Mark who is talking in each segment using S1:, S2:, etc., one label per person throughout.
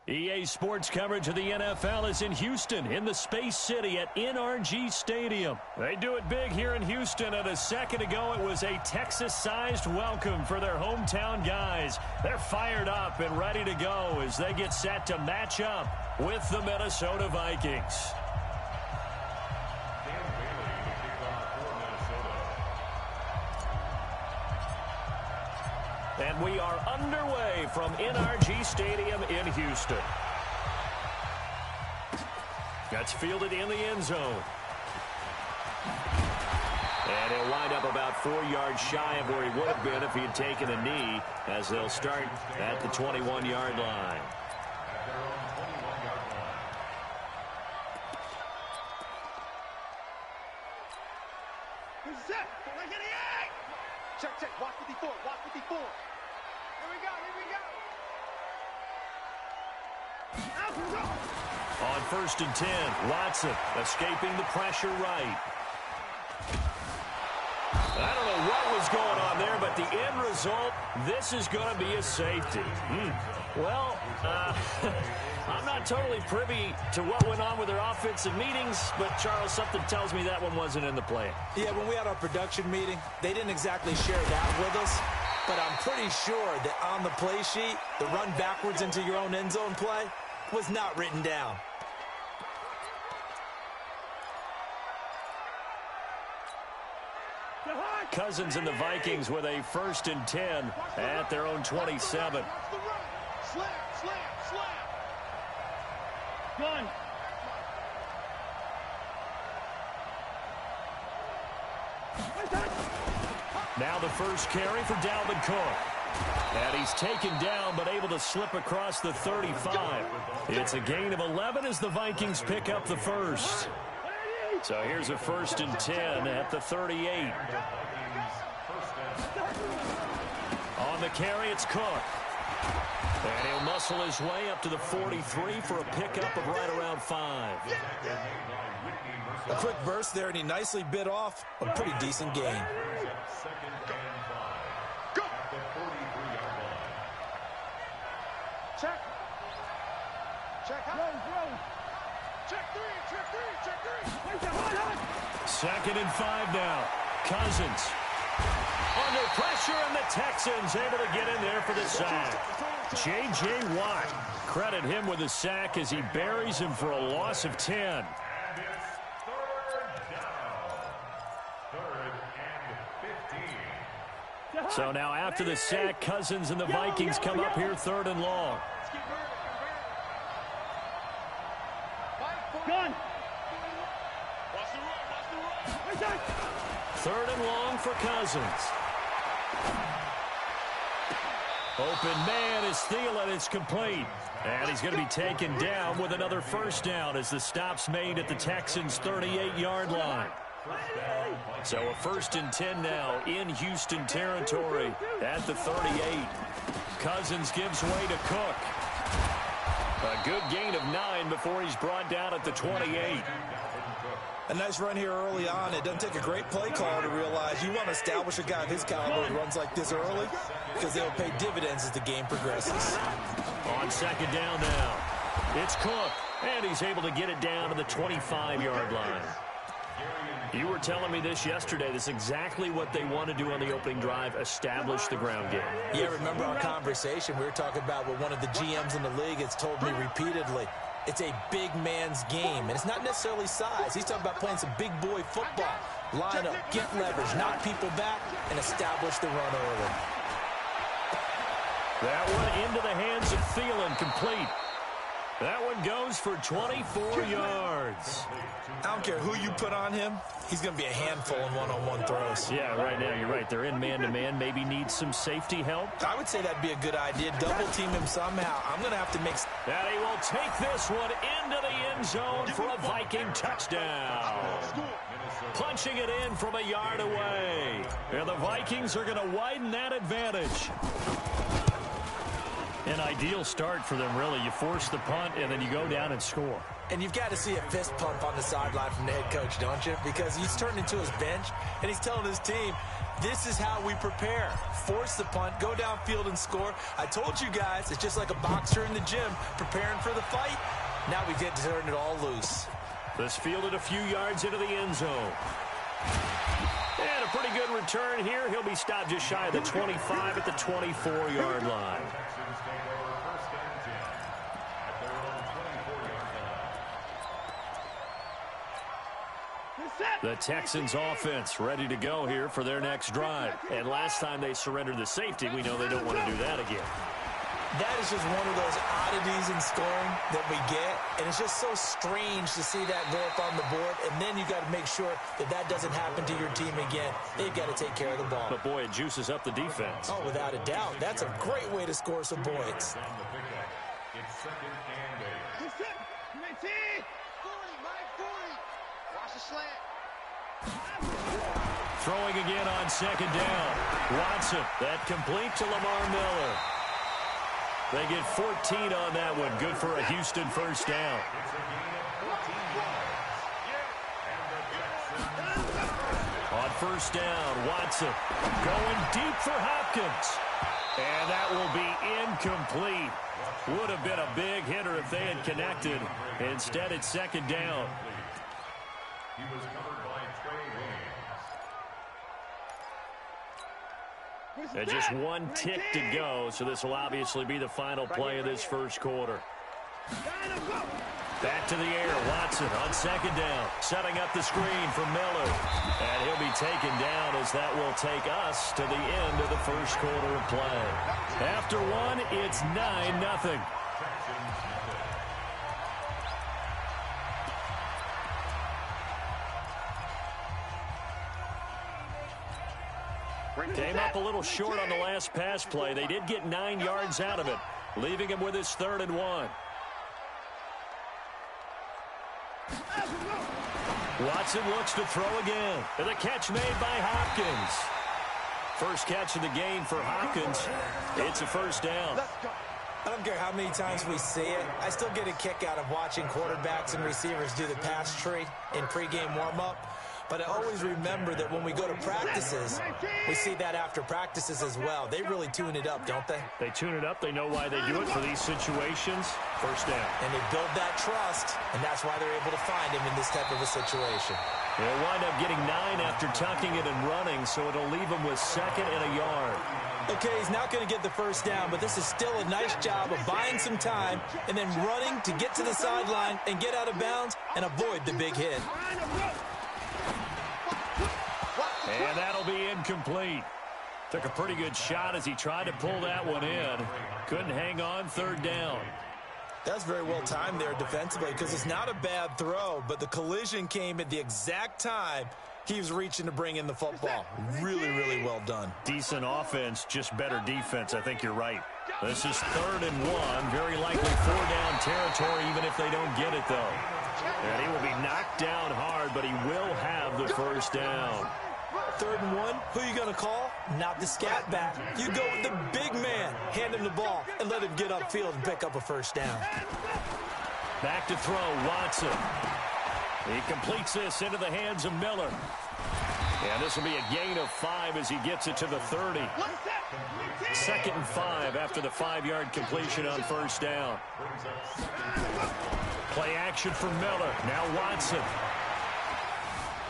S1: EA Sports coverage of the NFL is in Houston, in the Space City at NRG Stadium. They do it big here in Houston, and a second ago it was a Texas-sized welcome for their hometown guys. They're fired up and ready to go as they get set to match up with the Minnesota Vikings. And we are underway from NRG Stadium in Houston. That's fielded in the end zone. And he'll wind up about 4 yards shy of where he would have been if he had taken a knee, as they'll start at the 21-yard line.
S2: Check, check. Watch 54. Watch 54. Here we go. Here we go.
S1: On 1st and 10, Watson escaping the pressure right. I don't know what was going on there, but the end result, this is going to be a safety. Well, I'm not totally privy to what went on with their offensive meetings, but, Charles, something tells me that one wasn't in the plan.
S3: Yeah, when we had our production meeting, they didn't exactly share that with us, but I'm pretty sure that on the play sheet, the run backwards into your own end zone play was not written down.
S1: Cousins and the Vikings with a 1st and 10 at their own 27.
S2: Slam, slam, slam. Gun.
S1: Now the first carry for Dalvin Cook. And he's taken down, but able to slip across the 35. It's a gain of 11 as the Vikings pick up the first. So here's a 1st and 10 at the 38. On the carry, it's Cook. And he'll muscle his way up to the 43 for a pickup of right around 5.
S3: A quick burst there, and he nicely bit off a pretty decent gain.
S2: Check. Check. Check 3. Check 3. Check 3.
S1: 2nd and 5 now. Cousins under pressure, and the Texans able to get in there for the sack. J.J. Watt, credit him with a sack as he buries him for a loss of 10. So now after the sack, Cousins and the Vikings come up here 3rd and long.
S2: Gun.
S1: 3rd and long for Cousins. Open man is Thielen. It's complete. And he's going to be taken down with another 1st down as the stop's made at the Texans' 38-yard line. So a 1st and 10 now in Houston territory at the 38. Cousins gives way to Cook. A good gain of 9 before he's brought down at the 28.
S3: A nice run here early on. It doesn't take a great play caller to realize you want to establish a guy of his caliber who runs like this early, because they'll pay dividends as the game progresses.
S1: On 2nd down now, it's Cook, and he's able to get it down to the 25-yard line. You were telling me this yesterday. This is exactly what they want to do on the opening drive, establish the ground game.
S3: Yeah, remember our conversation? We were talking about what one of the GMs in the league has told me repeatedly. It's a big man's game, and it's not necessarily size. He's talking about playing some big boy football. Line up, get leverage, knock people back, and establish the run early.
S1: That one into the hands of Thielen, complete. That one goes for 24 yards.
S3: I don't care who you put on him. He's going to be a handful in one-on-one throws.
S1: Yeah, right now you're right. They're in man-to-man. Maybe need some safety help.
S3: I would say that'd be a good idea. Double-team him somehow. I'm going to have to make...
S1: And he will take this one into the end zone for a Viking touchdown. Punching it in from a yard away. And the Vikings are going to widen that advantage. An ideal start for them, really. You force the punt, and then you go down and score.
S3: And you've got to see a fist pump on the sideline from the head coach, don't you? Because he's turned into his bench, and he's telling his team, this is how we prepare. Force the punt, go downfield and score. I told you guys, it's just like a boxer in the gym preparing for the fight. Now we get to turn it all loose.
S1: This fielded a few yards into the end zone. And a pretty good return here. He'll be stopped just shy of the 25 at the 24-yard line. The Texans offense ready to go here for their next drive. And last time they surrendered the safety, we know they don't want to do that again.
S3: That is just one of those oddities in scoring that we get. And it's just so strange to see that go up on the board. And then you got to make sure that that doesn't happen to your team again. They've got to take care of the ball.
S1: But, boy, it juices up the defense.
S3: Oh, without a doubt. That's a great way to score some points.
S2: It's second and 8. It's 40, Mike, 40. Watch the slant.
S1: Throwing again on second down. Watson, that complete to Lamar Miller. They get 14 on that one. Good for a Houston first down. On first down, Watson going deep for Hopkins. And that will be incomplete. Would have been a big hitter if they had connected. Instead, it's second down.
S4: He was covered by Trey Williams.
S1: And just one tick to go, so this will obviously be the final play of this first quarter. Back to the air, Watson on second down, setting up the screen for Miller. And he'll be taken down as that will take us to the end of the first quarter of play. After one, it's 9-0. Came up a little short on the last pass play. They did get 9 yards out of it, leaving him with his 3rd and 1. Watson looks to throw again. And the catch made by Hopkins. First catch of the game for Hopkins. It's a first down.
S3: I don't care how many times we see it. I still get a kick out of watching quarterbacks and receivers do the pass tree in pregame warm-up. But I always remember that when we go to practices, we see that after practices as well. They really tune it up, don't they?
S1: They tune it up. They know why they do it for these situations. First down.
S3: And they build that trust, and that's why they're able to find him in this type of a situation.
S1: They'll wind up getting 9 after tucking it and running, so it'll leave them with 2nd and a yard.
S3: Okay, he's not going to get the first down, but this is still a nice job of buying some time and then running to get to the sideline and get out of bounds and avoid the big hit.
S1: And that'll be incomplete. Took a pretty good shot as he tried to pull that one in. Couldn't hang on, 3rd down.
S3: That's very well timed there defensively because it's not a bad throw, but the collision came at the exact time he was reaching to bring in the football. Really, really well done.
S1: Decent offense, just better defense. I think you're right. This is 3rd and 1. Very likely 4-down territory even if they don't get it, though. And he will be knocked down hard, but he will have the first down.
S3: 3rd and 1, who are you going to call? Not the scat back. You go with the big man. Hand him the ball and let him get upfield and pick up a first down.
S1: Back to throw, Watson. He completes this into the hands of Miller. And this will be a gain of 5 as he gets it to the 30. 2nd and 5 after the 5-yard completion on first down. Play action for Miller. Now Watson.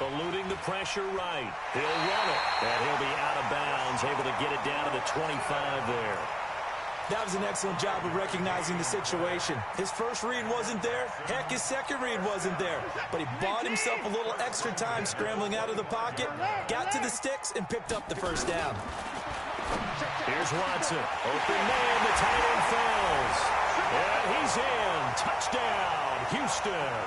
S1: Eluding the pressure right. He'll run it. And he'll be out of bounds, able to get it down to the 25 there.
S3: That was an excellent job of recognizing the situation. His first read wasn't there. Heck, his second read wasn't there. But he bought himself a little extra time scrambling out of the pocket, got to the sticks, and picked up the first down.
S1: Here's Watson. Open man, the tight end falls. And he's in. Touchdown, Houston.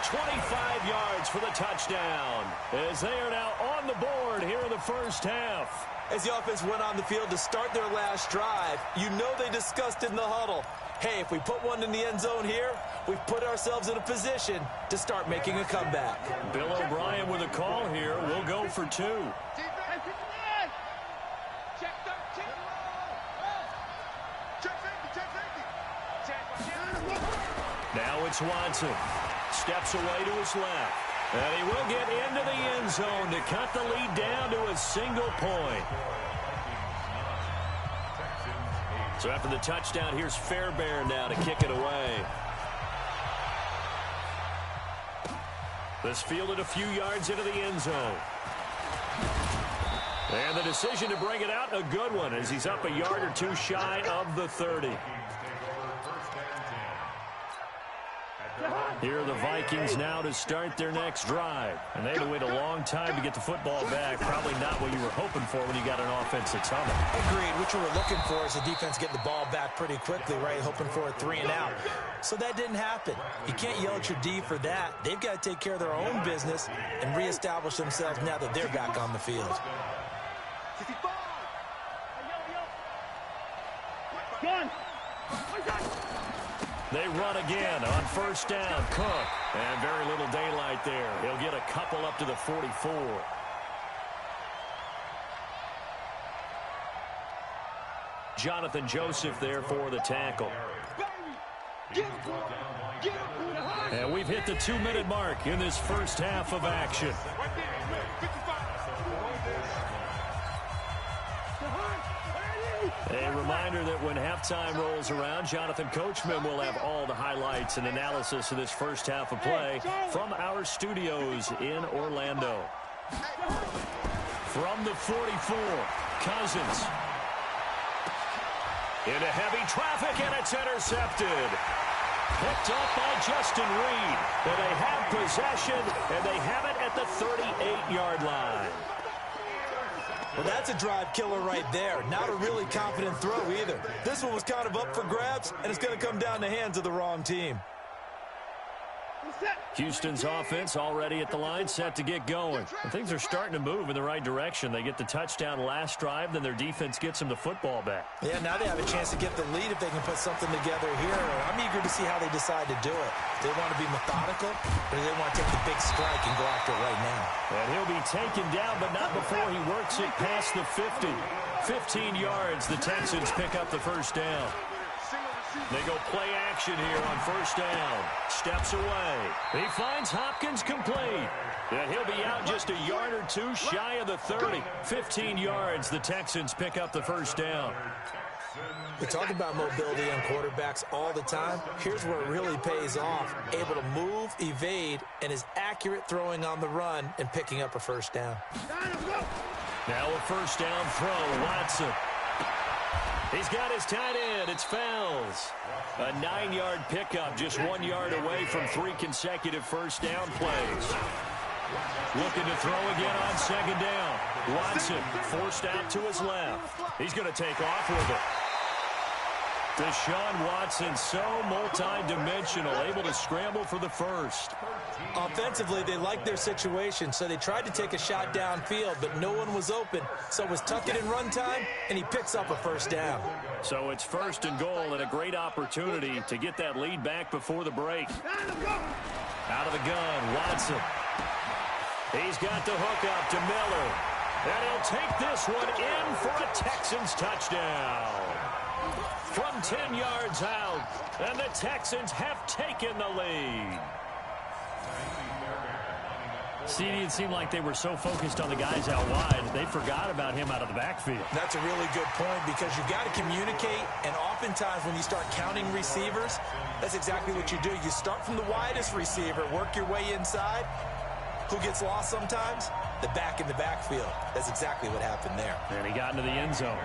S1: 25 yards for the touchdown as they are now on the board here in the first half.
S3: As the offense went on the field to start their last drive, you know they discussed in the huddle, hey, if we put one in the end zone here, we've put ourselves in a position to start making a comeback.
S1: Bill O'Brien with a call here. We'll go for 2.
S2: Check 13.
S1: it's Watson. Steps away to his left. And he will get into the end zone to cut the lead down to a single point. So after the touchdown, here's Fairbairn now to kick it away. This fielded a few yards into the end zone. And the decision to bring it out, a good one, as he's up a yard or two shy of the 30. Here are the Vikings now to start their next drive. And they had to wait a long time to get the football back. Probably not what you were hoping for when you got an offense that's humming.
S3: Agreed. What you were looking for is the defense getting the ball back pretty quickly, right? Hoping for a 3 and out. So that didn't happen. You can't yell at your D for that. They've got to take care of their own business and reestablish themselves now that they're back on the field.
S1: They run again on first down. Cook. And very little daylight there. He'll get a couple up to the 44. Jonathan Joseph there for the tackle. And we've hit the 2-minute mark in this first half of action. A reminder that when halftime rolls around, Jonathan Coachman will have all the highlights and analysis of this first half of play from our studios in Orlando. From the 44, Cousins. Into heavy traffic, and it's intercepted. Picked up by Justin Reed. And they have possession, and they have it at the 38-yard line.
S3: Well, that's a drive killer right there. Not a really confident throw either. This one was kind of up for grabs, and it's going to come down the hands of the wrong team.
S1: Houston's offense already at the line, set to get going. And things are starting to move in the right direction. They get the touchdown last drive, then their defense gets them the football back.
S3: Yeah, now they have a chance to get the lead if they can put something together here. I'm eager to see how they decide to do it. Do they want to be methodical, or do they want to take the big strike and go after it right now?
S1: And he'll be taken down, but not before he works it past the 50. 15 yards, the Texans pick up the first down. They go play action here on first down. Steps away. He finds Hopkins complete. And he'll be out just a yard or two shy of the 30. 15 yards, the Texans pick up the first down.
S3: We talk about mobility on quarterbacks all the time. Here's where it really pays off. Able to move, evade, and is accurate throwing on the run and picking up a first down.
S1: Now a first down throw, Watson. He's got his tight end. It's Fells. A 9-yard pickup, just 1 yard away from 3 consecutive first down plays. Looking to throw again on second down. Watson forced out to his left. He's going to take off with it. Deshaun Watson, so multi-dimensional, able to scramble for the first.
S3: Offensively, they liked their situation, so they tried to take a shot downfield, but no one was open. So it was tuck it in run time, and he picks up a first down.
S1: So it's first and goal, and a great opportunity to get that lead back before the break. Out of the gun, Watson. He's got the hook up to Miller. And he'll take this one in for a Texans touchdown. From 10 yards out, and the Texans have taken the lead. See, it seemed like they were so focused on the guys out wide, they forgot about him out of the backfield.
S3: That's a really good point, because you've got to communicate, and oftentimes when you start counting receivers, that's exactly what you do. You start from the widest receiver, work your way inside. Who gets lost sometimes? The back in the backfield. That's exactly what happened there.
S1: And he got into the end zone.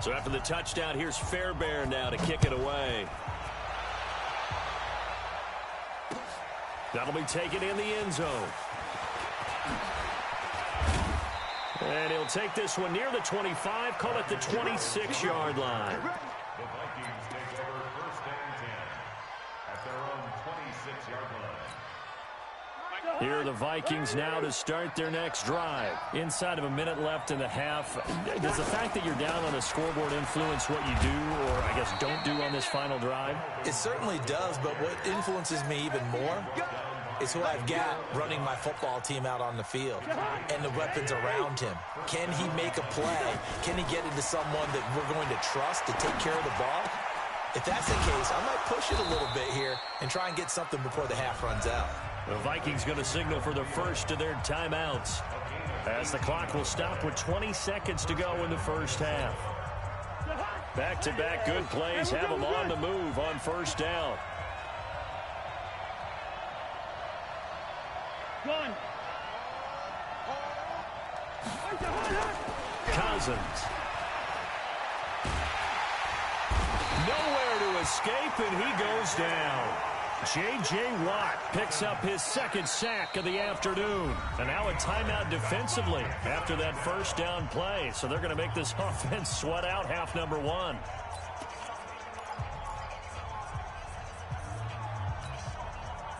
S1: So after the touchdown, here's Fairbairn now to kick it away. That'll be taken in the end zone. And he'll take this one near the 25, call it the 26-yard line.
S4: The Vikings take over first and 10 at their own 26-yard line.
S1: Here are the Vikings now to start their next drive. Inside of a minute left in the half. Does the fact that you're down on the scoreboard influence what you do, or I guess don't do on this final drive?
S3: It certainly does, but what influences me even more is who I've got running my football team out on the field and the weapons around him. Can he make a play? Can he get into someone that we're going to trust to take care of the ball? If that's the case, I might push it a little bit here and try and get something before the half runs out.
S1: The Vikings going to signal for the first of their timeouts, as the clock will stop with 20 seconds to go in the first half. Back-to-back good plays have them on the move on first down. Cousins. Nowhere to escape, and he goes down. J.J. Watt picks up his second sack of the afternoon. And now a timeout defensively after that first down play. So they're going to make this offense sweat out half number one.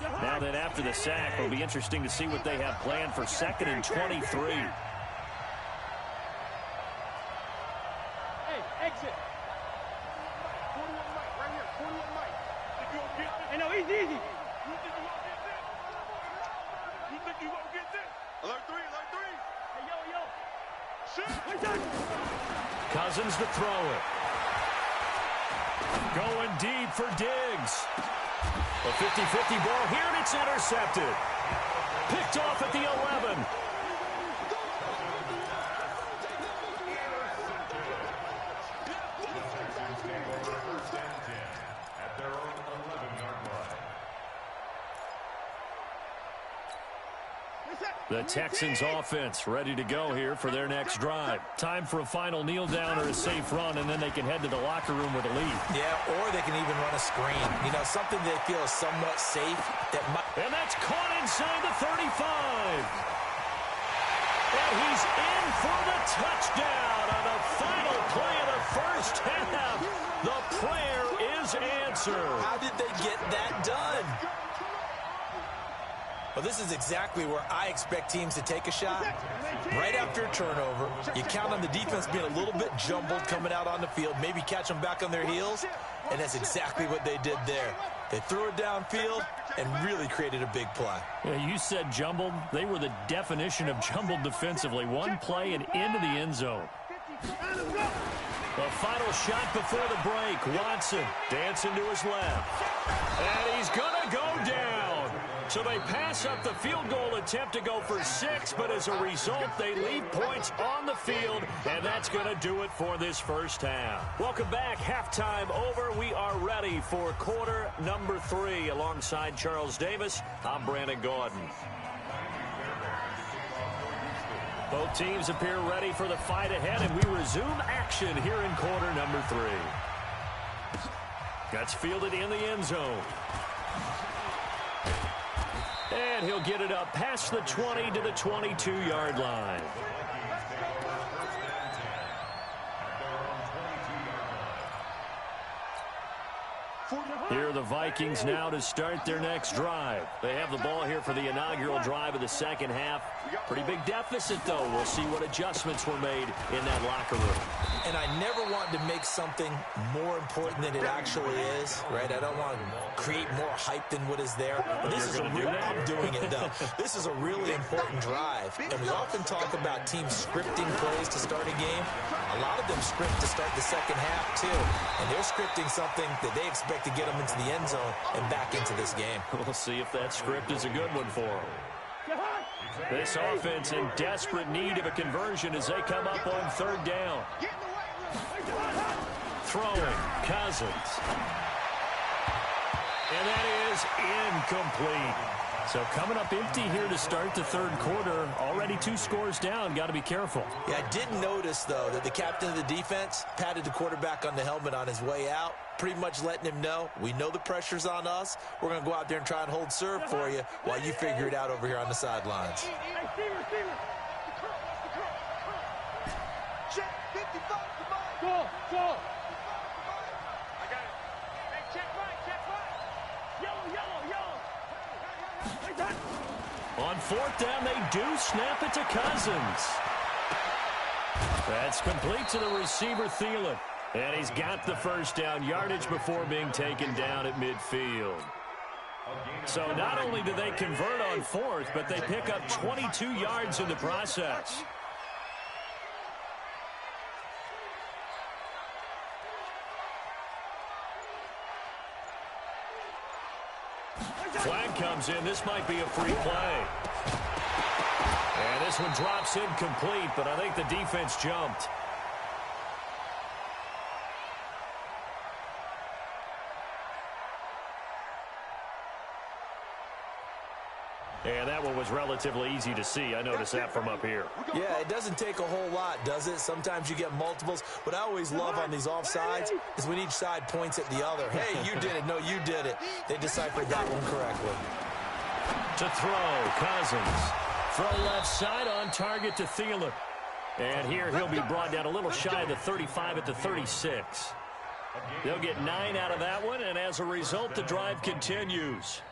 S1: Now then, after the sack, it'll be interesting to see what they have planned for 2nd and 23.
S5: Hey, exit. 41 Mike, right here. 41 Mike. Think you gonna get this? Hey, no, easy. You think you gonna get this? You think you gonna get this? Alert 3, alert 3. Hey, yo. Shit.
S1: Cousins to throw it. Going deep for Diggs. A 50-50 ball here, and it's intercepted. Picked off at the 11.
S4: At their own 11-yard line.
S1: The Texans offense ready to go here for their next drive. Time for a final kneel down or a safe run, and then they can head to the locker room with a lead.
S3: Yeah, or they can even run a screen. You know, something they feel is somewhat safe.
S1: And that's caught inside the 35. And he's in for the touchdown on the final play of the first half. The prayer is answered.
S3: How did they get that done? Well, this is exactly where I expect teams to take a shot. Right after a turnover, you count on the defense being a little bit jumbled coming out on the field, maybe catch them back on their heels, and that's exactly what they did there. They threw it downfield and really created a big play.
S1: Yeah, you said jumbled. They were the definition of jumbled defensively. One play and into the end zone. The final shot before the break. Watson dancing to his left. And he's going to go down. So they pass up the field goal attempt to go for 6, but as a result, they leave points on the field, and that's going to do it for this first half. Welcome back. Halftime over. We are ready for quarter number 3. Alongside Charles Davis, I'm Brandon Gordon. Both teams appear ready for the fight ahead, and we resume action here in quarter number 3. That's fielded in the end zone. And he'll get it up past the 20 to the 22-yard line. Here are the Vikings now to start their next drive. They have the ball here for the inaugural drive of the second half. Pretty big deficit, though. We'll see what adjustments were made in that locker room.
S3: And I never want to make something more important than it actually is, right? I don't want to create more hype than what is there. But this is a real, I'm doing it, though. This is a really important drive. And we often talk about teams scripting plays to start a game. A lot of them script to start the second half, too. And they're scripting something that they expect to get them into the end zone and back into this game.
S1: We'll see if that script is a good one for them. This offense in desperate need of a conversion as they come up on third down. Throwing, Cousins. And that is incomplete. So coming up empty here to start the third quarter. Already 2 scores down. Got to be careful.
S3: Yeah, I did notice, though, that the captain of the defense patted the quarterback on the helmet on his way out, pretty much letting him know, we know the pressure's on us. We're going to go out there and try and hold serve for you while you figure it out over here on the sidelines.
S5: Go.
S1: On fourth down, they do snap it to Cousins. That's complete to the receiver, Thielen. And he's got the first down yardage before being taken down at midfield. So not only do they convert on fourth, but they pick up 22 yards in the process. Flag comes in. This might be a free play. And this one drops incomplete, but I think the defense jumped. And that one was relatively easy to see. I noticed that from up here.
S3: Yeah, it doesn't take a whole lot, does it? Sometimes you get multiples. What I always love on these offsides is when each side points at the other. Hey, you did it. No, you did it. They deciphered that one correctly.
S1: To throw, Cousins. Throw left side on target to Thielen. And here he'll be brought down a little shy of the 35 at the 36. They'll get 9 out of that one, and as a result, the drive continues.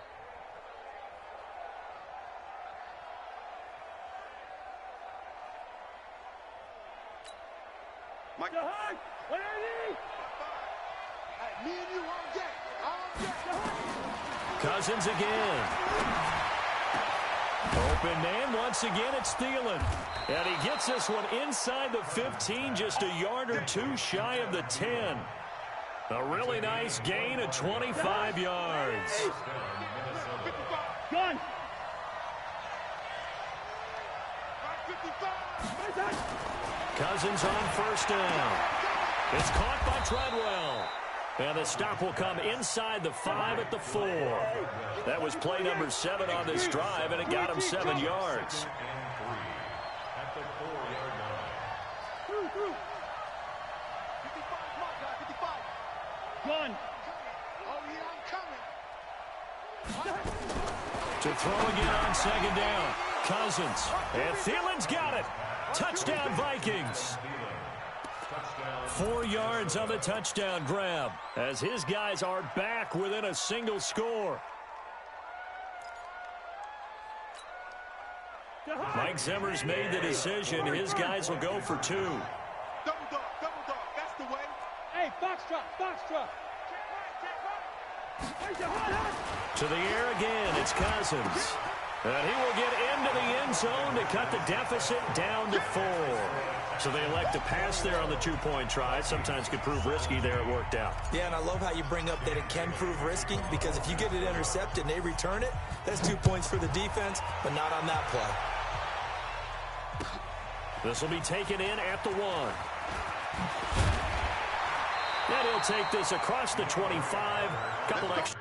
S1: Cousins again. Open man once again. It's Thielen. And he gets this one inside the 15, just a yard or two shy of the 10. A really nice gain of 25 yards.
S5: Gun.
S1: Cousins on first down. It's caught by Treadwell. And the stop will come inside the 5 at the 4. That was play number 7 on this drive, and it got him 7 yards.
S4: At the 4-yard line.
S5: Gun.
S1: To throw again on second down. Cousins. And Thielen's got it. Touchdown, Vikings. 4 yards on the touchdown grab as his guys are back within a single score. Mike Zimmer's made the decision. His guys will go for 2.
S5: Double dog, that's the way. Hey, box truck.
S1: To the air again, it's Cousins. And he will get into the end zone to cut the deficit down to 4. So they elect to pass there on the 2-point try. Sometimes could prove risky there. It worked out.
S3: Yeah, and I love how you bring up that it can prove risky, because if you get it intercepted and they return it, that's 2 points for the defense, but not on that play.
S1: This will be taken in at the 1. And he'll take this across the 25. Couple extra.